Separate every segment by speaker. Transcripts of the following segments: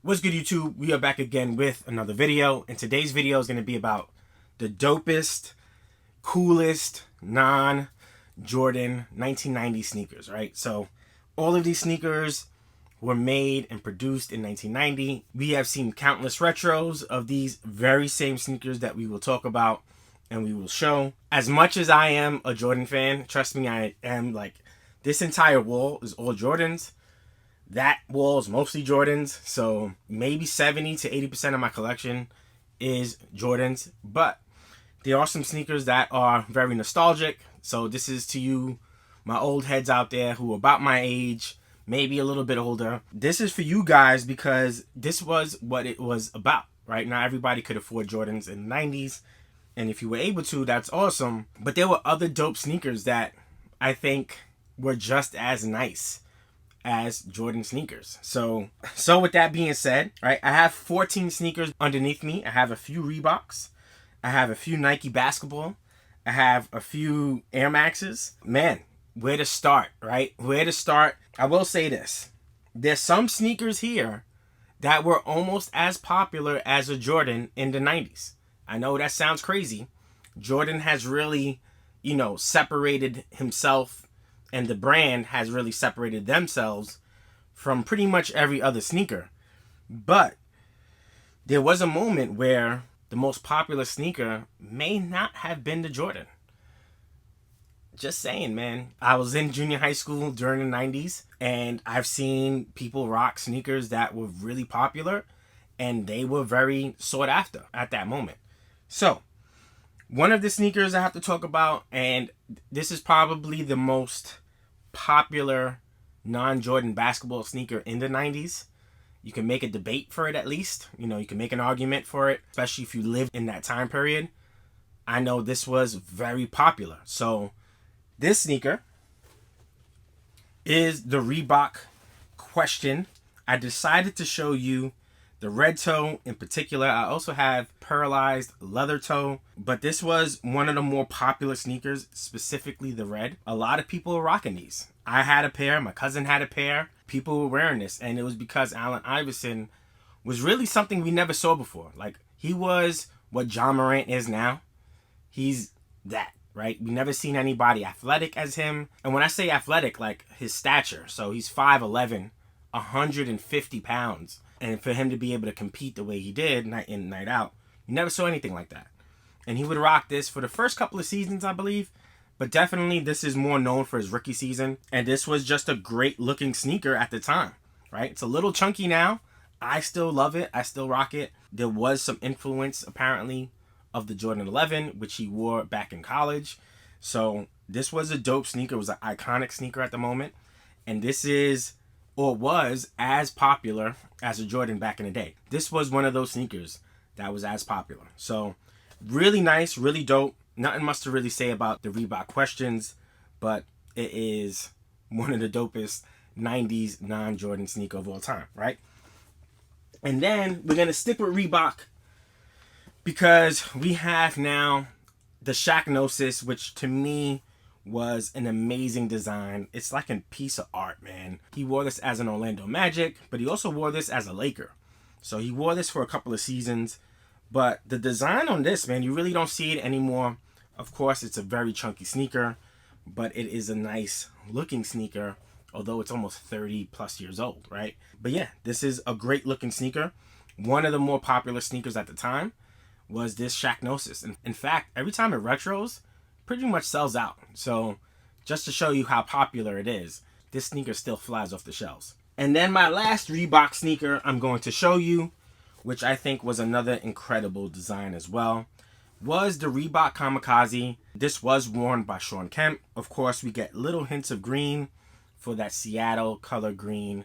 Speaker 1: What's good, YouTube? We are back again with another video, and today's video is going to be about the dopest, coolest, non-Jordan 1990 sneakers, right? So all of these sneakers were made and produced in 1990. We have seen countless retros of these very same sneakers that we will talk about and we will show. As much as I am a Jordan fan, trust me, I am. Like, this entire wall is all Jordans. That wall is mostly Jordans, so maybe 70 to 80% of my collection is Jordans. But there are some sneakers that are very nostalgic. So this is to you, my old heads out there who are about my age, maybe a little bit older. This is for you guys because this was what it was about, right? Not everybody could afford Jordans in the 90s. And if you were able to, that's awesome. But there were other dope sneakers that I think were just as nice as Jordan sneakers. So with that being said, right, I have 14 sneakers underneath me. I have a few Reeboks. I have a few Nike basketball. I have a few Air Maxes. Man, where to start, right? Where to start? I will say this. There's some sneakers here that were almost as popular as a Jordan in the 90s. I know that sounds crazy. Jordan has really, separated himself, and the brand has really separated themselves from pretty much every other sneaker. But there was a moment where the most popular sneaker may not have been the Jordan. Just saying, man. I was in junior high school during the 90s, and I've seen people rock sneakers that were really popular, and they were very sought after at that moment. So, one of the sneakers I have to talk about, and this is probably the most popular non-Jordan basketball sneaker in the 90s. You can make a debate for it at least. You can make an argument for it, especially if you lived in that time period. I know this was very popular. So this sneaker is the Reebok Question. I decided to show you the red toe in particular. I also have pearlized leather toe, but this was one of the more popular sneakers, specifically the red. A lot of people were rocking these. I had a pair, my cousin had a pair. People were wearing this, and it was because Allen Iverson was really something we never saw before. Like, he was what Ja Morant is now. He's that, right? We never seen anybody athletic as him. And when I say athletic, like his stature. So he's 5'11", 150 pounds. And for him to be able to compete the way he did night in, night out, you never saw anything like that. And he would rock this for the first couple of seasons, I believe. But definitely this is more known for his rookie season. And this was just a great looking sneaker at the time, right? It's a little chunky now. I still love it. I still rock it. There was some influence, apparently, of the Jordan 11, which he wore back in college. So this was a dope sneaker. It was an iconic sneaker at the moment. And this is, or was, as popular as a Jordan back in the day. This was one of those sneakers that was as popular. So really nice, really dope. Nothing much to really say about the Reebok Questions, but it is one of the dopest 90s non-Jordan sneaker of all time, right? And then we're going to stick with Reebok because we have now the Shaknosis, which to me was an amazing design. It's like a piece of art, man. He wore this as an Orlando Magic, but he also wore this as a Laker. So he wore this for a couple of seasons. But the design on this, man, you really don't see it anymore. Of course, it's a very chunky sneaker, but it is a nice looking sneaker, although it's almost 30 plus years old, right? But yeah, this is a great looking sneaker. One of the more popular sneakers at the time was this Shaknosis. And in fact, every time it retros, pretty much sells out. So just to show you how popular it is, this sneaker still flies off the shelves. And then my last Reebok sneaker I'm going to show you, which I think was another incredible design as well, was the Reebok Kamikaze. This was worn by Shawn Kemp. Of course, we get little hints of green for that Seattle color green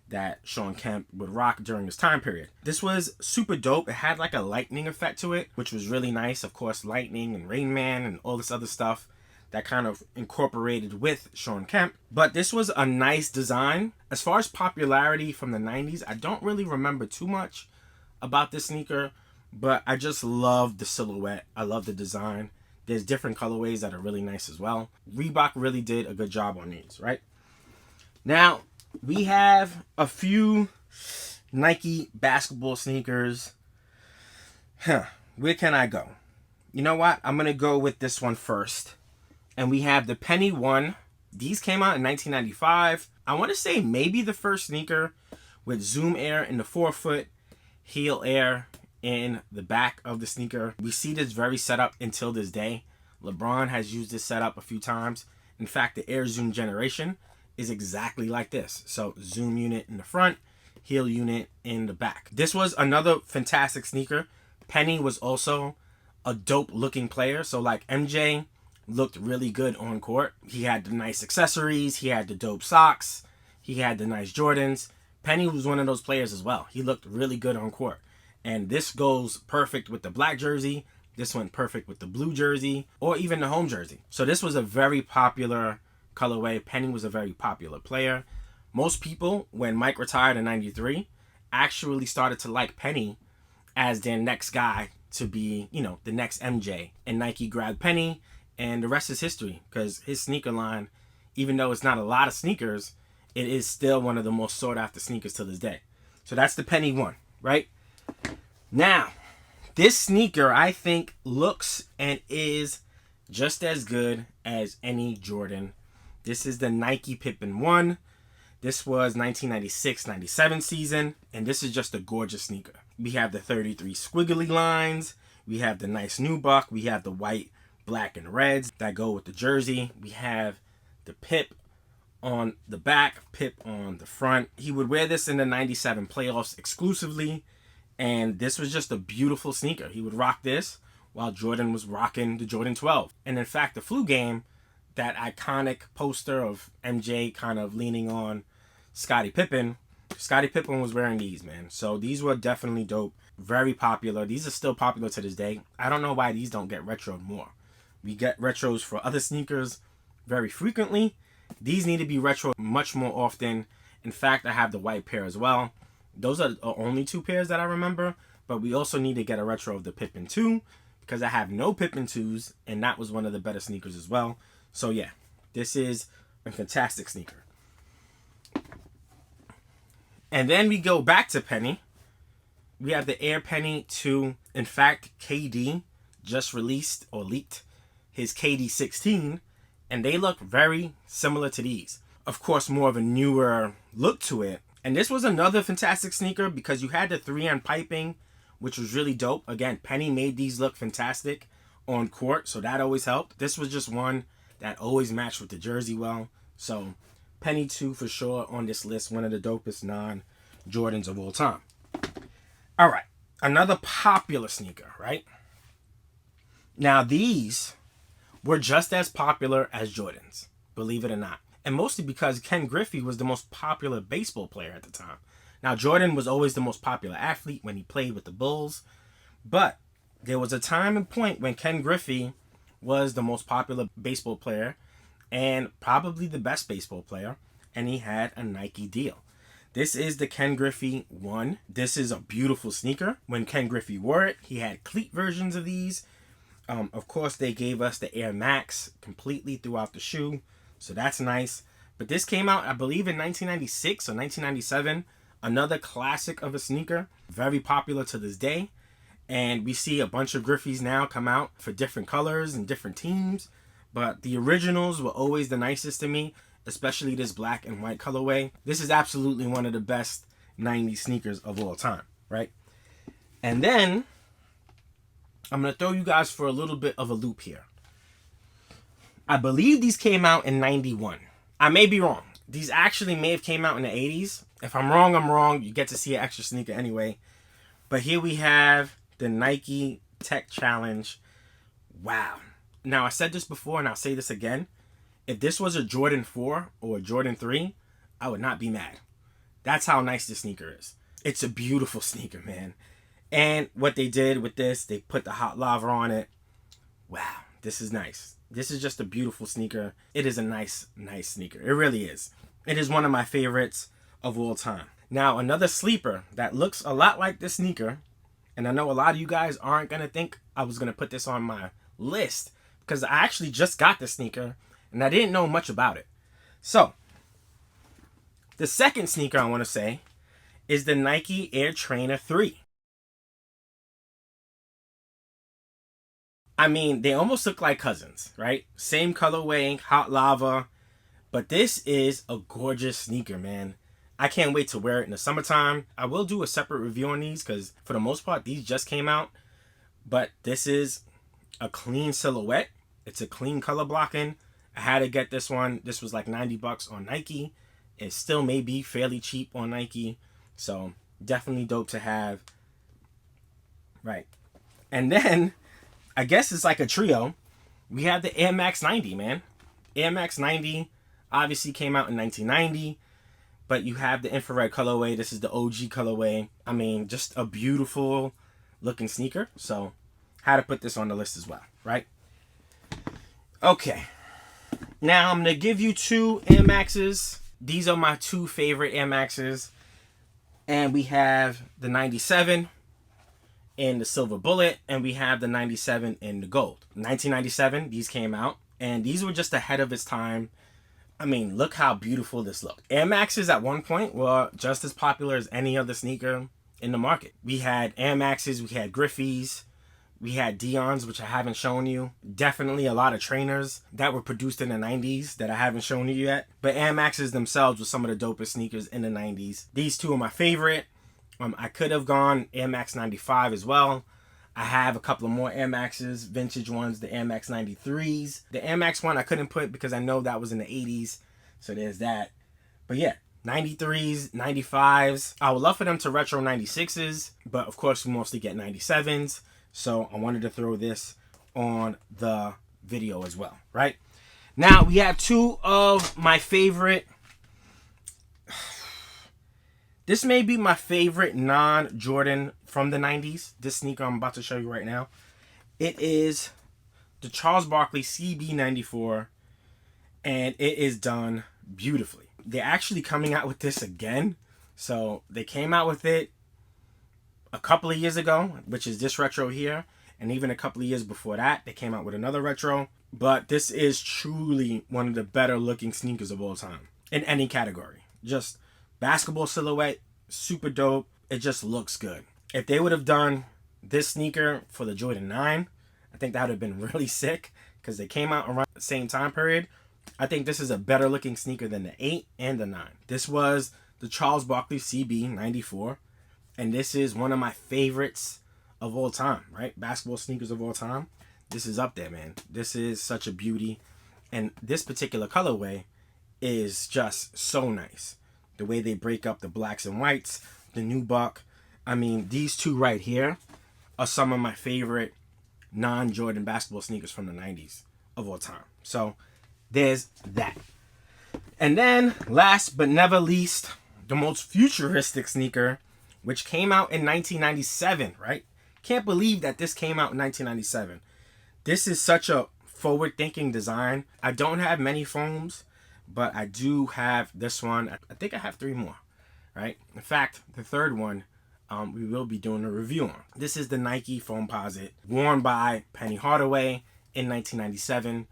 Speaker 1: that Shawn Kemp would rock during this time period. This was super dope. It had like a lightning effect to it, which was really nice. Of course, lightning and Rain Man and all this other stuff that kind of incorporated with Shawn Kemp. But this was a nice design. As far as popularity from the 90s, I don't really remember too much about this sneaker, but I just love the silhouette. I love the design. There's different colorways that are really nice as well. Reebok really did a good job on these, right? Now, we have a few Nike basketball sneakers. Where can I go? You know what? I'm going to go with this one first. And we have the Pippin One. These came out in 1995. I want to say maybe the first sneaker with zoom air in the forefoot, heel air in the back of the sneaker. We see this very setup until this day. LeBron has used this setup a few times. In fact, the Air Zoom generation is exactly like this. So zoom unit in the front, heel unit in the back. This was another fantastic sneaker. Penny was also a dope looking player. So like MJ looked really good on court. He had the nice accessories. He had the dope socks. He had the nice Jordans. Penny was one of those players as well. He looked really good on court. And this goes perfect with the black jersey. This went perfect with the blue jersey or even the home jersey. So this was a very popular colorway. Penny was a very popular player. Most people, when Mike retired in 93, actually started to like Penny as their next guy to be, you know, the next MJ. And Nike grabbed Penny, and the rest is history, because his sneaker line, even though it's not a lot of sneakers, it is still one of the most sought after sneakers to this day. So that's the Pippin One, right? Now, this sneaker, I think, looks and is just as good as any Jordan. This is the Nike Pippin One. This was 1996-97 season, and this is just a gorgeous sneaker. We have the 33 squiggly lines. We have the nice nubuck. We have the white, black, and reds that go with the jersey. We have the Pip on the back, Pip on the front. He would wear this in the 97 playoffs exclusively, and this was just a beautiful sneaker. He would rock this while Jordan was rocking the Jordan 12. And in fact, the flu game, that iconic poster of MJ kind of leaning on Scottie Pippen was wearing these, man. So these were definitely dope. Very popular. These are still popular to this day. I don't know why these don't get retroed more. We get retros for other sneakers very frequently. These need to be retro much more often. In fact, I have the white pair as well. Those are the only two pairs that I remember. But we also need to get a retro of the Pippin 2, because I have no Pippin 2s, and that was one of the better sneakers as well. So yeah, this is a fantastic sneaker. And then we go back to Penny. We have the Air Penny 2. In fact, KD just released or leaked his KD 16, and they look very similar to these. Of course, more of a newer look to it. And this was another fantastic sneaker because you had the 3-end piping, which was really dope. Again, Penny made these look fantastic on court, so that always helped. This was just one that always matched with the jersey well. So Penny 2 for sure on this list, one of the dopest non-Jordans of all time. All right, another popular sneaker, right? Now these were just as popular as Jordans, believe it or not. And mostly because Ken Griffey was the most popular baseball player at the time. Now Jordan was always the most popular athlete when he played with the Bulls. But there was a time and point when Ken Griffey was the most popular baseball player and probably the best baseball player, and he had a Nike deal. This is the Ken Griffey One. This is a beautiful sneaker. When Ken Griffey wore it, he had cleat versions of these. Of course, they gave us the Air Max completely throughout the shoe, so that's nice. But this came out, I believe, in 1996 or 1997. Another classic of a sneaker, very popular to this day. And we see a bunch of Griffeys now come out for different colors and different teams. But the originals were always the nicest to me, especially this black and white colorway. This is absolutely one of the best 90s sneakers of all time, right? And then I'm going to throw you guys for a little bit of a loop here. I believe these came out in 91. I may be wrong. These actually may have came out in the 80s. If I'm wrong, I'm wrong. You get to see an extra sneaker anyway. But here we have the Nike Tech Challenge. Wow. Now, I said this before, and I'll say this again. If this was a Jordan 4 or a Jordan 3, I would not be mad. That's how nice this sneaker is. It's a beautiful sneaker, man. And what they did with this, they put the hot lava on it. Wow, this is nice. This is just a beautiful sneaker. It is a nice, nice sneaker. It really is. It is one of my favorites of all time. Now, another sleeper that looks a lot like this sneaker, and I know a lot of you guys aren't going to think I was going to put this on my list because I actually just got the sneaker and I didn't know much about it. So, the second sneaker I want to say is the Nike Air Trainer 3. I mean, they almost look like cousins, right? Same colorway, hot lava, but this is a gorgeous sneaker, man. I can't wait to wear it in the summertime. I will do a separate review on these because for the most part, these just came out. But this is a clean silhouette. It's a clean color blocking. I had to get this one. This was like $90 on Nike. It still may be fairly cheap on Nike. So definitely dope to have. Right. And then I guess it's like a trio. We have the Air Max 90, man. Air Max 90 obviously came out in 1990. But you have the infrared colorway. This is the OG colorway. I mean, just a beautiful looking sneaker. So had to put this on the list as well, right? Okay. Now I'm going to give you two Air Maxes. These are my two favorite Air Maxes. And we have the 97 in the silver bullet. And we have the 97 in the gold. 1997, these came out. And these were just ahead of its time. I mean, look how beautiful this looked. Air Maxes at one point were just as popular as any other sneaker in the market. We had Air Maxes, we had Griffeys, we had Dion's, which I haven't shown you. Definitely a lot of trainers that were produced in the 90s that I haven't shown you yet. But Air Maxes themselves were some of the dopest sneakers in the 90s. These two are my favorite. I could have gone Air Max 95 as well. I have a couple of more Air Maxes, vintage ones, the Air Max 93s. The Air Max one I couldn't put because I know that was in the 80s. So there's that. But yeah, 93s, 95s. I would love for them to retro 96s. But of course, we mostly get 97s. So I wanted to throw this on the video as well, right? Now, we have two of my favorite. This may be my favorite non-Jordan from the 90s. This sneaker I'm about to show you right now. It is the Charles Barkley CB94. And it is done beautifully. They're actually coming out with this again. So they came out with it a couple of years ago, which is this retro here. And even a couple of years before that, they came out with another retro. But this is truly one of the better looking sneakers of all time. In any category. Just basketball silhouette, super dope. It just looks good. If they would have done this sneaker for the Jordan 9, I think that would have been really sick because they came out around the same time period. I think this is a better looking sneaker than the 8 and the 9. This was the Charles Barkley CB94, and this is one of my favorites of all time, right? Basketball sneakers of all time. This is up there, man. This is such a beauty, and this particular colorway is just so nice. The way they break up the blacks and whites, the nubuck. I mean, these two right here are some of my favorite non-Jordan basketball sneakers from the 90s of all time. So there's that. And then, last but never least, the most futuristic sneaker, which came out in 1997, right? Can't believe that this came out in 1997. This is such a forward-thinking design. I don't have many foams, but I do have this one. I think I have 3 more, right? In fact, the third one we will be doing a review on. This is the Nike Foamposite, worn by Penny Hardaway in 1997.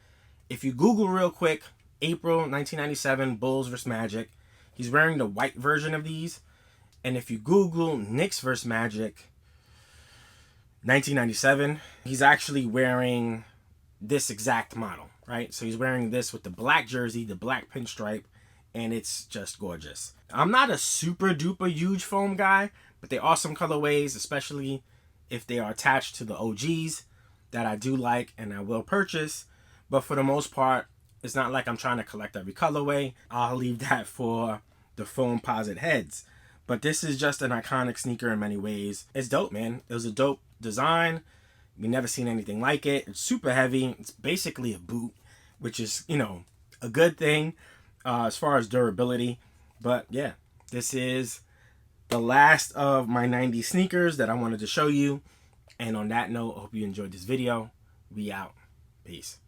Speaker 1: If you Google real quick, April 1997, Bulls vs. Magic, he's wearing the white version of these. And if you Google Knicks vs. Magic, 1997, he's actually wearing this exact model, right? So he's wearing this with the black jersey, the black pinstripe, and it's just gorgeous. I'm not a super duper huge foam guy, but they are some colorways, especially if they are attached to the OGs, that I do like and I will purchase. But for the most part, it's not like I'm trying to collect every colorway. I'll leave that for the Foamposite heads. But this is just an iconic sneaker in many ways. It's dope, man. It was a dope design. We never seen anything like it. It's super heavy. It's basically a boot, which is, you know, a good thing as far as durability. But yeah, this is the last of my 90s sneakers that I wanted to show you. And on that note, I hope you enjoyed this video. We out. Peace.